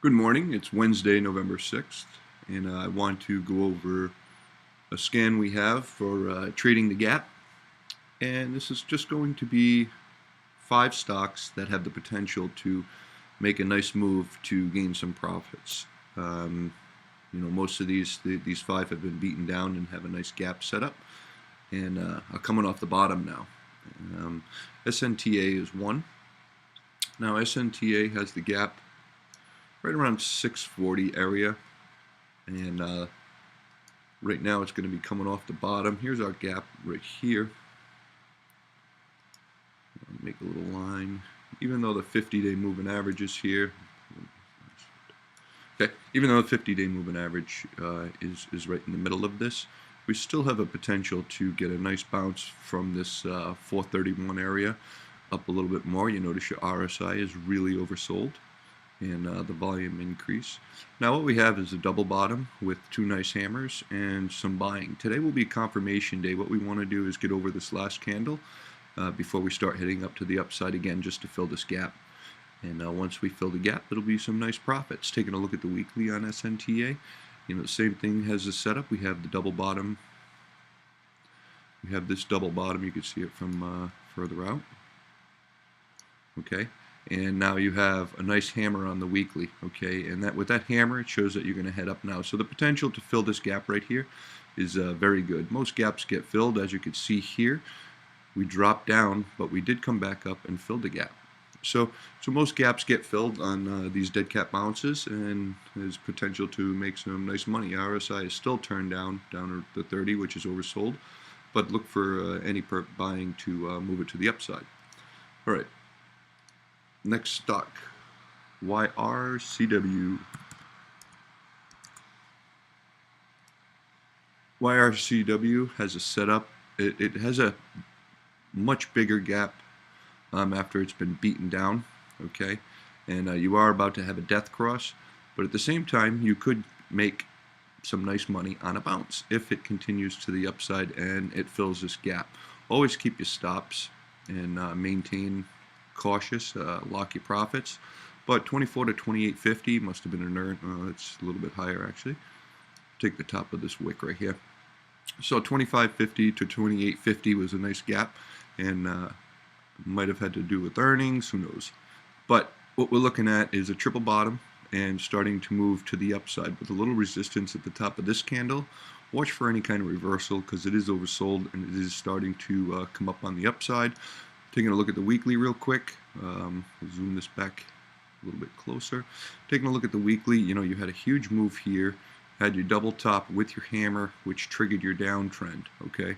Good morning. It's Wednesday, November 6th, and I want to go over a scan we have for trading the gap. And this is just going to be 5 stocks that have the potential to make a nice move to gain some profits. Most of these 5 have been beaten down and have a nice gap set up, and are coming off the bottom now. SNTA is one. Now SNTA has the gap right around 640 area, and right now it's going to be coming off the bottom. Here's our gap right here. I'll make a little line, even though the 50-day moving average is here. Okay, even though the 50-day moving average is right in the middle of this, we still have a potential to get a nice bounce from this 431 area up a little bit more. You notice your RSI is really oversold, and the volume increase. Now what we have is a double bottom with 2 nice hammers and some buying. Today will be confirmation day. What we want to do is get over this last candle before we start heading up to the upside again, just to fill this gap. And once we fill the gap, it'll be some nice profits. Taking a look at the weekly on SNTA, the same thing has a setup. We have the double bottom. We have this double bottom. You can see it from further out. Okay. And now you have a nice hammer on the weekly, okay? And that with that hammer, it shows that you're going to head up now. So the potential to fill this gap right here is very good. Most gaps get filled, as you can see here. We dropped down, but we did come back up and fill the gap. So most gaps get filled on these dead cat bounces, and there's potential to make some nice money. RSI is still turned down at the 30, which is oversold, but look for any perp buying to move it to the upside. All right. Next stock, YRCW. YRCW has a setup. It has a much bigger gap after it's been beaten down, okay? And you are about to have a death cross, but at the same time, you could make some nice money on a bounce if it continues to the upside and it fills this gap. Always keep your stops and maintain cautious, lock your profits. But 24 to 28.50 must have been an earn. It's a little bit higher actually. Take the top of this wick right here. So 25.50 to 28.50 was a nice gap, and might have had to do with earnings, who knows. But what we're looking at is a triple bottom and starting to move to the upside with a little resistance at the top of this candle. Watch for any kind of reversal because it is oversold and it is starting to come up on the upside. Taking a look at the weekly real quick. Zoom this back a little bit closer. Taking a look at the weekly, you had a huge move here. Had your double top with your hammer, which triggered your downtrend, okay?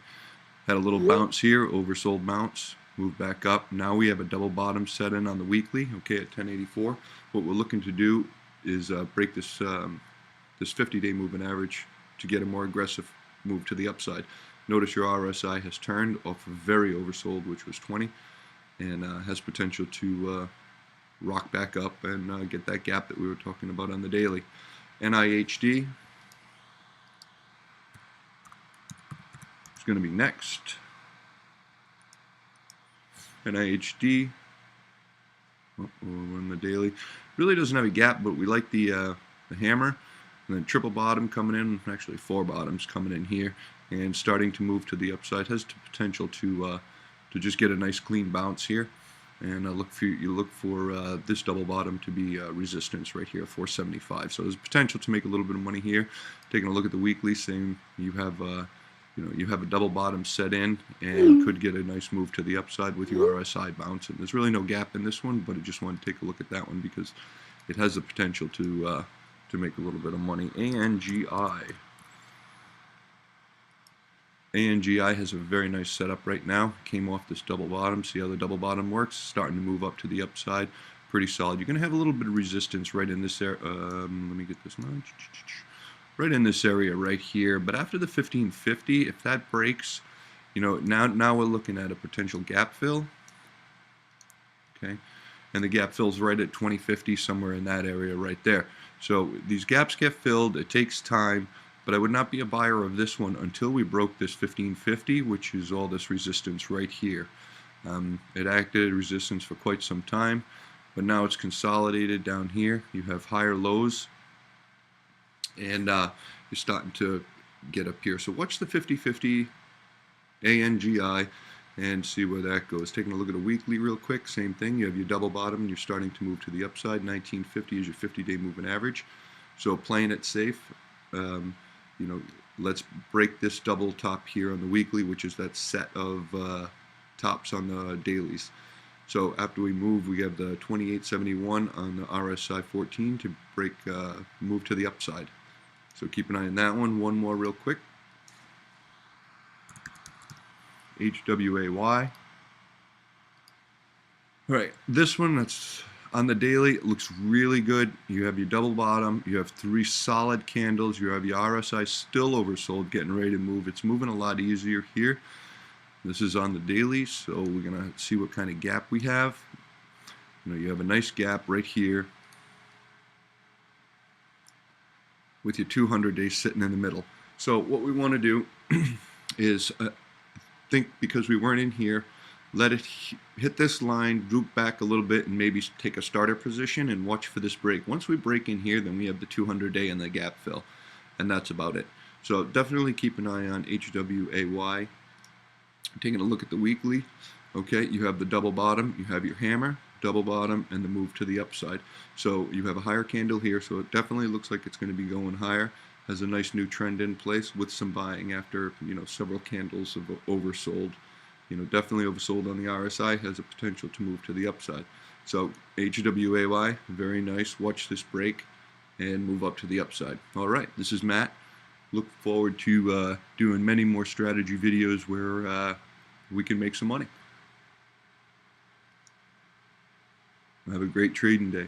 Had a little bounce here, oversold bounce, moved back up. Now we have a double bottom set in on the weekly, okay, at 1084. What we're looking to do is break this 50-day moving average to get a more aggressive move to the upside. Notice your RSI has turned off of very oversold, which was 20, and has potential to rock back up and get that gap that we were talking about on the daily. NIHD is going to be next. NIHD, we're on the daily. Really doesn't have a gap, but we like the hammer. And then triple bottom coming in, actually 4 bottoms coming in here, and starting to move to the upside. Has the potential to just get a nice clean bounce here, and look for this double bottom to be resistance right here, 475. So there's potential to make a little bit of money here. Taking a look at the weekly, same. You have a double bottom set in, and could get a nice move to the upside with your RSI bouncing. There's really no gap in this one, but I just want to take a look at that one because it has the potential to make a little bit of money. ANGI. ANGI has a very nice setup right now. Came off this double bottom. See how the double bottom works? Starting to move up to the upside. Pretty solid. You're going to have a little bit of resistance right in this area. Let me get this one. Right in this area right here. But after the 1550, if that breaks, now we're looking at a potential gap fill. Okay. And the gap fills right at 2050, somewhere in that area right there. So these gaps get filled. It takes time, but I would not be a buyer of this one until we broke this 1550, which is all this resistance right here. It acted resistance for quite some time. but now it's consolidated down here. You have higher lows, and you're starting to get up here. So watch the 50-50 ANGI and see where that goes. Taking a look at a weekly real quick, same thing. You have your double bottom and you're starting to move to the upside. 1950 is your 50-day moving average. So playing it safe, you know, let's break this double top here on the weekly, which is that set of tops on the dailies. So after we move, we have the 2871 on the RSI 14 to break, move to the upside. So keep an eye on that one. One more real quick. HWAY. All right, this one that's on the daily, it looks really good. You have your double bottom, you have 3 solid candles, you have your RSI still oversold, getting ready to move. It's moving a lot easier here. This is on the daily, so we're gonna see what kind of gap we have. You know, you have a nice gap right here with your 200 days sitting in the middle. So what we want to do is think, because we weren't in here, let it hit this line, droop back a little bit, and maybe take a starter position and watch for this break. Once we break in here, then we have the 200-day and the gap fill, and that's about it. So definitely keep an eye on HWAY. Taking a look at the weekly, okay, you have the double bottom, you have your hammer, double bottom, and the move to the upside. So you have a higher candle here, so it definitely looks like it's going to be going higher. Has a nice new trend in place with some buying after, you know, several candles of oversold. You know, definitely oversold on the RSI, has a potential to move to the upside. So HWAY, very nice. Watch this break and move up to the upside. All right, this is Matt. Look forward to doing many more strategy videos where we can make some money. Have a great trading day.